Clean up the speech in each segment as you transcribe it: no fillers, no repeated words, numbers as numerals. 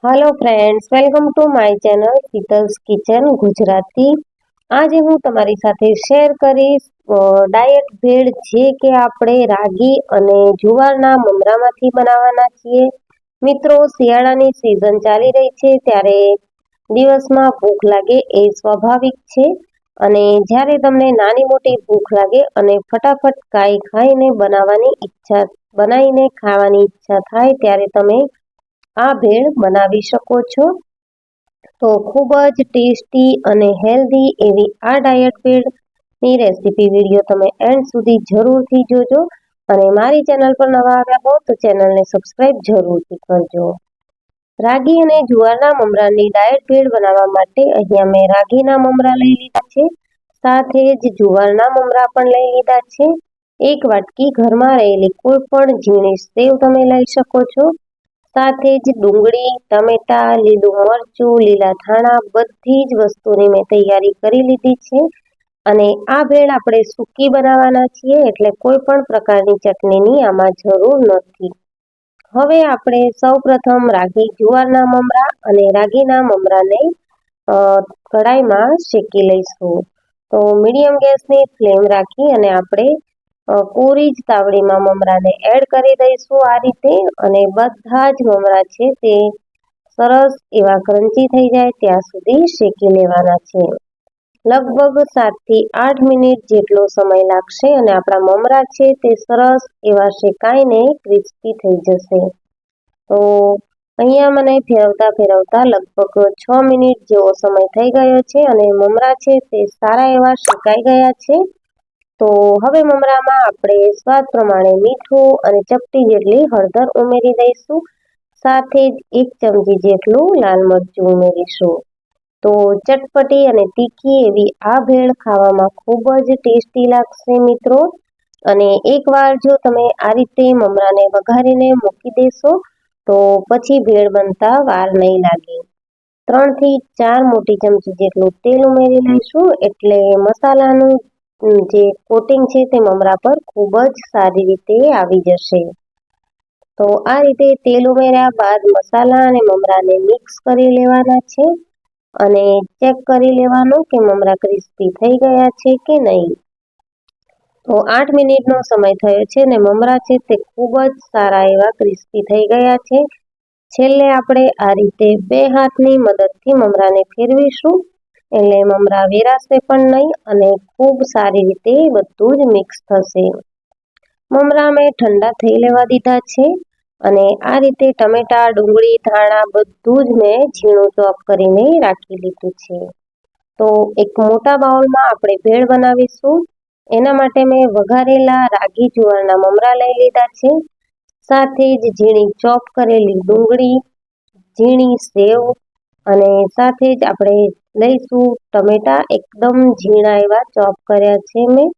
Hello friends, welcome to my channel Sheetal's kitchen Gujarati. આજે હું તમારી સાથે શેર કરીશ ડાયટ ભેળ જે કે આપણે રાગી અને જુવારના મમરામાંથી બનાવવાના છીએ। મિત્રો, શિયાળાની સિઝન ચાલી રહી છે ત્યારે દિવસમાં ભૂખ લાગે એ સ્વાભાવિક છે અને જ્યારે તમને નાની મોટી ભૂખ લાગે અને ફટાફટ કાંઈ ખાઈને બનાવીને ખાવાની ઈચ્છા થાય ત્યારે તમે આ ભેળ બનાવી શકો છો। તો ખૂબ જ ટેસ્ટી અને હેલ્ધી એવી આ ડાયટ ભેળની રેસીપી વિડીયો તમે એન્ડ સુધી જરૂરથી જોજો અને મારી ચેનલ પર નવા આવ્યા હો તો ચેનલને સબસ્ક્રાઇબ જરૂરથી કરજો। રાગી અને જુવારના મમરાની ડાયટ ભેળ બનાવવા માટે અહીંયા મેં રાગીના મમરા લઈ લીધા છે, સાથે જ જુવારના મમરા પણ લઈ લીધા છે। એક વાટકી ઘરમાં રહેલી કોઈ પણ ઝીણી સેવ તમે લઈ શકો છો, સાથે જ ડુંગળી, ટમેટા, લીલું મરચું, લીલા ધાણા બધી જ વસ્તુની મેં તૈયારી કરી લીધી છે અને આ ભેળ આપણે સૂકી બનાવવાના છીએ એટલે કોઈ પણ પ્રકારની ચટણીની આમાં જરૂર નથી। હવે આપણે સૌપ્રથમ રાગી જુવારના મમરા અને રાગીના મમરાને કઢાઈમાં શેકી લઈશું। તો મીડિયમ ગેસની ફ્લેમ રાખી અને આપણે કોરી જ તાવડીમાં મમરાને એડ કરી દઈશું આ રીતે, અને બધા જ મમરા છે તે સરસ એવા ક્રન્ચી થઈ જાય ત્યાં સુધી શેકી લેવાના છે। લગભગ 7 થી 8 મિનિટ જેટલો સમય લાગશે અને આપણા મમરા છે તે સરસ એવા શેકાઈને ક્રિસ્પી થઈ જશે। તો અહીંયા મને ફેરવતા લગભગ 6 મિનિટ જેવો સમય થઈ ગયો છે અને મમરા છે તે સારા એવા શેકાઈ ગયા છે। તો હવે મમરામાં આપણે સ્વાદ પ્રમાણે મીઠું અને ચપટી જેટલી હળદર ઉમેરી દઈશું, સાથે જ 1 ચમચી જેટલું લાલ મરચું ઉમેરીશું। તો ચટપટી અને તીખી એવી આ ભેળ ખાવામાં ખૂબ જ ટેસ્ટી લાગશે મિત્રો, અને એકવાર જો તમે આ રીતે મમરાને વઘારીને મૂકી દેશો તો પછી ભેળ બનતા વાર નહીં લાગે। 3 થી 4 મોટી ચમચી જેટલું તેલ ઉમેરી લઈશું એટલે મસાલાનું જે કોટિંગ છે તે મમરા પર ખૂબ જ સારી રીતે આવી જશે। તો આ રીતે તેલ ઉમેર્યા બાદ મસાલા અને મમરાને મિક્સ કરી લેવાના છે અને ચેક કરી લેવાનું કે મમરા ક્રિસ્પી થઈ ગયા છે કે નહીં। તો 8 મિનિટનો સમય થયો છે અને મમરા છે તે ખૂબ જ સારા એવા ક્રિસ્પી થઈ ગયા છે। છેલ્લે આપણે આ રીતે 2 હાથની મદદથી મમરાને ફેરવીશું એટલે મમરા વેરાશે પણ નહીં અને ખૂબ સારી રીતે બધું જ મિક્સ થશે। મમરા મેં ઠંડા થઈ લેવા દીધા છે અને આ રીતે ટમેટા, ડુંગળી, ધાણા બધું જ મેં ઝીણું ચોપ કરીને રાખી લીધું છે। તો એક મોટા બાઉલમાં આપણે ભેળ બનાવીશું, એના માટે મેં વઘારેલા રાગી જુવારના મમરા લઈ લીધા છે, સાથે જ ઝીણી ચોપ કરેલી ડુંગળી, ઝીણી સેવ અને સાથે જ આપણે લઈશું ટમેટા, એકદમ ઝીણા એવા ચોપ કર્યા છે મેં,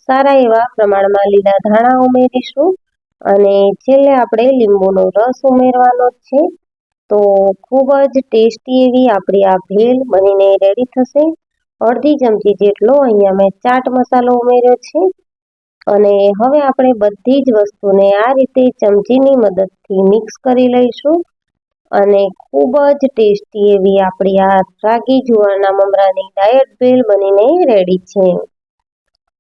સારા એવા પ્રમાણમાં લીલા ધાણા ઉમેરીશું અને છેલ્લે આપણે લીંબુનો રસ ઉમેરવાનો છે। તો ખૂબ જ ટેસ્ટી એવી આપણી આ ભેળ બનીને રેડી થશે। અડધી ચમચી જેટલો અહીંયા મેં ચાટ મસાલો ઉમેર્યો છે અને હવે આપણે બધી જ વસ્તુને આ રીતે ચમચીની મદદથી મિક્સ કરી લઈશું અને ખૂબ જ ટેસ્ટી એવી આપણી આ રાગી જુવારના મમરાની ડાયટ ભેળ બનીને રેડી છે।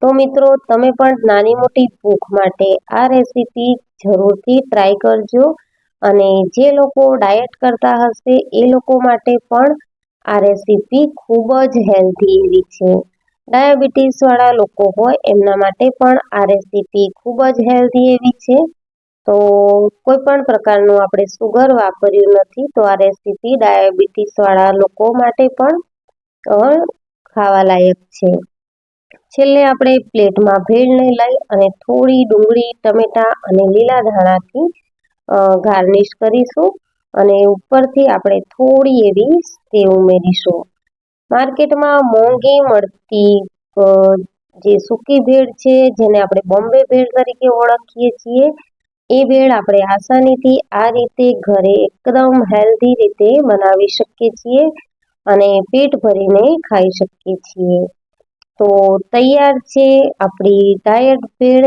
તો મિત્રો, તમે પણ નાની મોટી ભૂખ માટે આ રેસીપી જરૂરથી ટ્રાય કરજો અને જે લોકો ડાયટ કરતા હશે એ લોકો માટે પણ આ રેસીપી ખૂબ જ હેલ્ધી એવી છે। ડાયાબિટીસવાળા લોકો હોય એમના માટે પણ આ રેસીપી ખૂબ જ હેલ્ધી એવી છે। તો કોઈ પણ પ્રકારનું આપણે સુગર વાપર્યું નથી, તો આ રેસીપી ડાયાબિટીસવાળા લોકો માટે પણ ખાવા લાયક છે। છેલ્લે આપણે પ્લેટમાં ભેળને લઈ અને થોડી ડુંગળી, ટમેટા અને લીલા ધાણાથી ગાર્નિશ કરીશું અને ઉપરથી આપણે થોડી એવી સેવ ઉમેરીશું। માર્કેટમાં મોંઘી મળતી જે સૂકી ભેળ છે, જેને આપણે બોમ્બે ભેળ તરીકે ઓળખીએ છીએ, એ ભેળ આપણે આસાનીથી આ રીતે ઘરે એકદમ હેલ્ધી રીતે બનાવી શકીએ છીએ અને પેટ ભરીને ખાઈ શકીએ છીએ। તો તૈયાર છે આપણી ડાયટ ભેળ